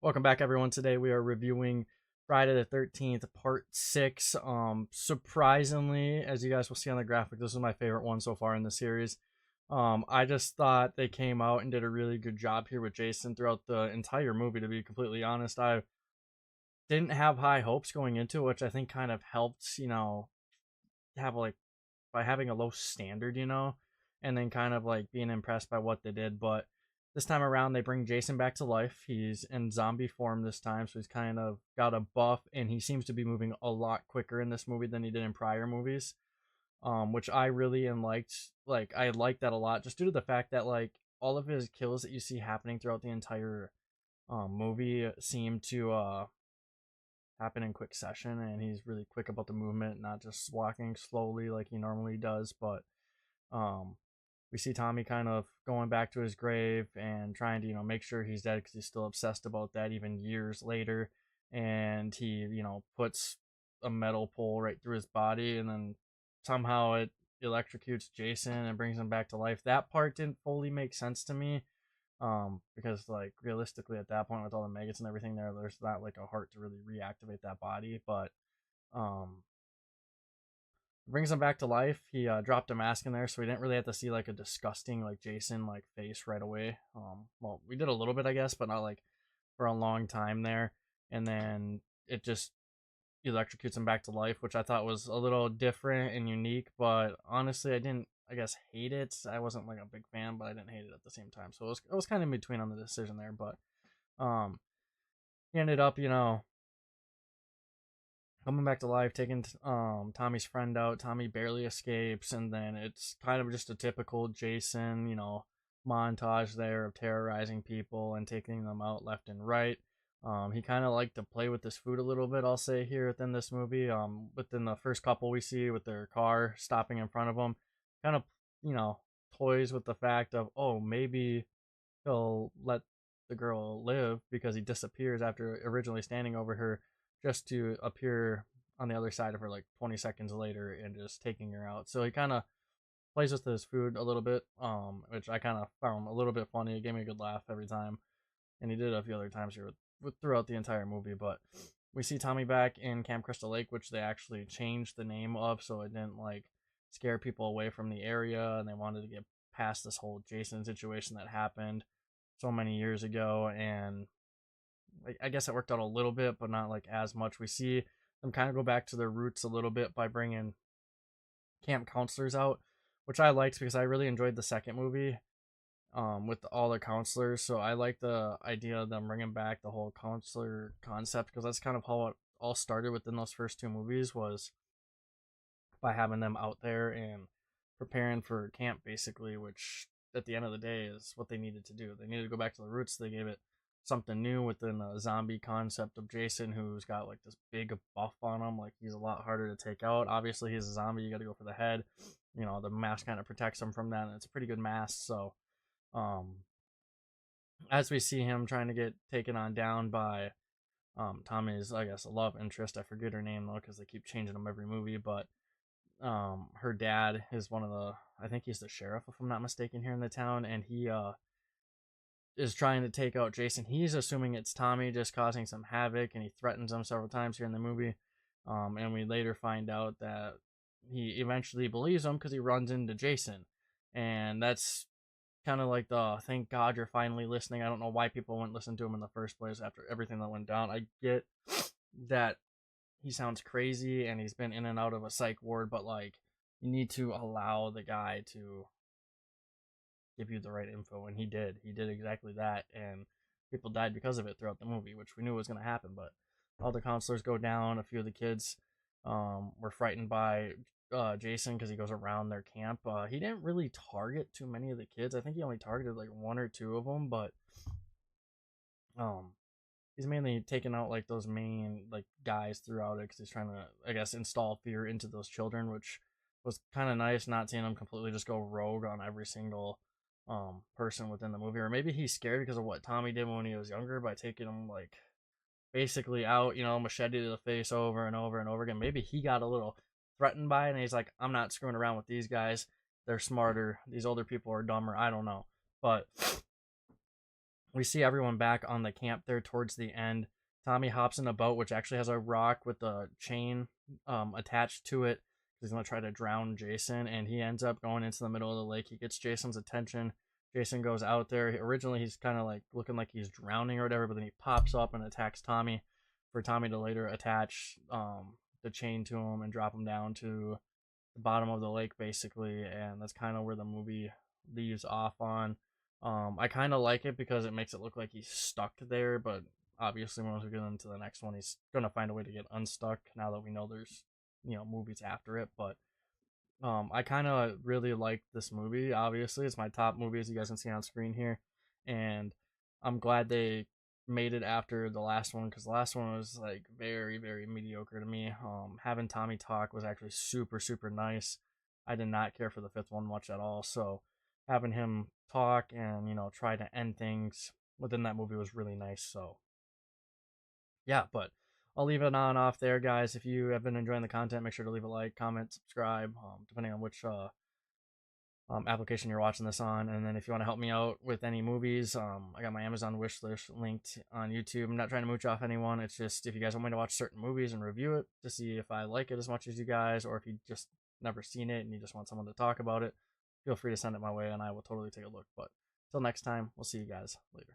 Welcome back, everyone. Today we are reviewing Friday the 13th, Part 6. Surprisingly, as you guys will see on the graphic, this is my favorite one so far in the series. I just thought they came out and did a really good job here with Jason throughout the entire movie, to be completely honest. I didn't have high hopes going into it, which I think kind of helped, have like by having a low standard, and then kind of like being impressed by what they did. But this time around, they bring Jason back to life. He's in zombie form this time, so he's kind of got a buff, and he seems to be moving a lot quicker in this movie than he did in prior movies. Which I really liked. Like I liked that a lot, just due to the fact that like all of his kills that you see happening throughout the entire movie seem to happen in quick session, and he's really quick about the movement, not just walking slowly like he normally does. But um we see Tommy kind of going back to his grave and trying to make sure he's dead because he's still obsessed about that even years later. And he puts a metal pole right through his body, and then somehow it electrocutes Jason and brings him back to life. That part didn't fully make sense to me, because like realistically at that point with all the maggots and everything there's not like a heart to really reactivate that body. But um brings him back to life. He dropped a mask in there, so we didn't really have to see like a disgusting like Jason like face right away. Well, we did a little bit, I guess, but not like for a long time there. And then it just electrocutes him back to life, which I thought was a little different and unique. But honestly, I didn't, I guess, hate it. I wasn't like a big fan, but I didn't hate it at the same time. So it was kind of in between on the decision there. But um, he ended up, coming back to life, taking Tommy's friend out. Tommy barely escapes, and then it's kind of just a typical Jason, montage there of terrorizing people and taking them out left and right. He kind of liked to play with his food a little bit, I'll say, here within this movie. Within the first couple we see with their car stopping in front of him, kind of, you know, toys with the fact of, oh, maybe he'll let the girl live because he disappears after originally standing over her just to appear on the other side of her like 20 seconds later and just taking her out. So he kind of plays with his food a little bit, which I kind of found a little bit funny. It gave me a good laugh every time, and he did it a few other times here with throughout the entire movie. But we see Tommy back in Camp Crystal Lake, which they actually changed the name of, so it didn't like scare people away from the area, and they wanted to get past this whole Jason situation that happened so many years ago. And I guess it worked out a little bit, but not like as much. We see them kind of go back to their roots a little bit by bringing camp counselors out, which I liked because I really enjoyed the second movie, with all the counselors. So I like the idea of them bringing back the whole counselor concept, because that's kind of how it all started within those first two movies, was by having them out there and preparing for camp, basically, which at the end of the day is what they needed to do. They needed to go back to the roots. They gave it something new within the zombie concept of Jason, who's got like this big buff on him. Like he's a lot harder to take out. Obviously, he's a zombie. You got to go for the head. The mask kind of protects him from that, and it's a pretty good mask. So, um, as we see him trying to get taken on down by Tommy's, I guess, a love interest. I forget her name though, because they keep changing them every movie. But her dad is one of the, I think he's the sheriff if I'm not mistaken here in the town, and he is trying to take out Jason. He's assuming it's Tommy just causing some havoc, and he threatens him several times here in the movie. And we later find out that he eventually believes him because he runs into Jason, and that's kind of like the thank God you're finally listening. I don't know why people wouldn't listen to him in the first place after everything that went down. I get that he sounds crazy and he's been in and out of a psych ward, but like you need to allow the guy to give you the right info, and he did. He did exactly that, and people died because of it throughout the movie, which we knew was going to happen. But all the counselors go down. A few of the kids were frightened by Jason because he goes around their camp. He didn't really target too many of the kids. I think he only targeted like one or two of them, but um, he's mainly taking out like those main like guys throughout it because he's trying to, I guess, install fear into those children, which was kind of nice, not seeing him completely just go rogue on every single person within the movie. Or maybe he's scared because of what Tommy did when he was younger by taking him like basically out, machete to the face over and over and over again. Maybe he got a little threatened by it, and he's like, I'm not screwing around with these guys. They're smarter. These older people are dumber. I don't know. But We see everyone back on the camp there towards the end. Tommy hops in a boat, which actually has a rock with a chain attached to it. He's going to try to drown Jason, and he ends up going into the middle of the lake. He gets Jason's attention. Jason goes out there. Originally, he's kind of like looking like he's drowning or whatever, but then he pops up and attacks Tommy for Tommy to later attach the chain to him and drop him down to the bottom of the lake, basically. And that's kind of where the movie leaves off on. I kind of like it because it makes it look like he's stuck there, but obviously once we get into the next one, he's gonna find a way to get unstuck. Now that we know there's movies after it, but I kind of really like this movie. Obviously, it's my top movie as you guys can see on screen here, and I'm glad they made it after the last one because the last one was like very very mediocre to me. Having Tommy talk was actually super super nice. I did not care for the fifth one much at all, so having him talk and try to end things within that movie was really nice. So yeah, but I'll leave it on off there, guys. If you have been enjoying the content, make sure to leave a like, comment, subscribe, depending on which application you're watching this on. And then if you want to help me out with any movies, I got my Amazon wish list linked on YouTube. I'm not trying to mooch off anyone. It's just if you guys want me to watch certain movies and review it to see if I like it as much as you guys, or if you just never seen it and you just want someone to talk about it, feel free to send it my way and I will totally take a look. But until next time, we'll see you guys later.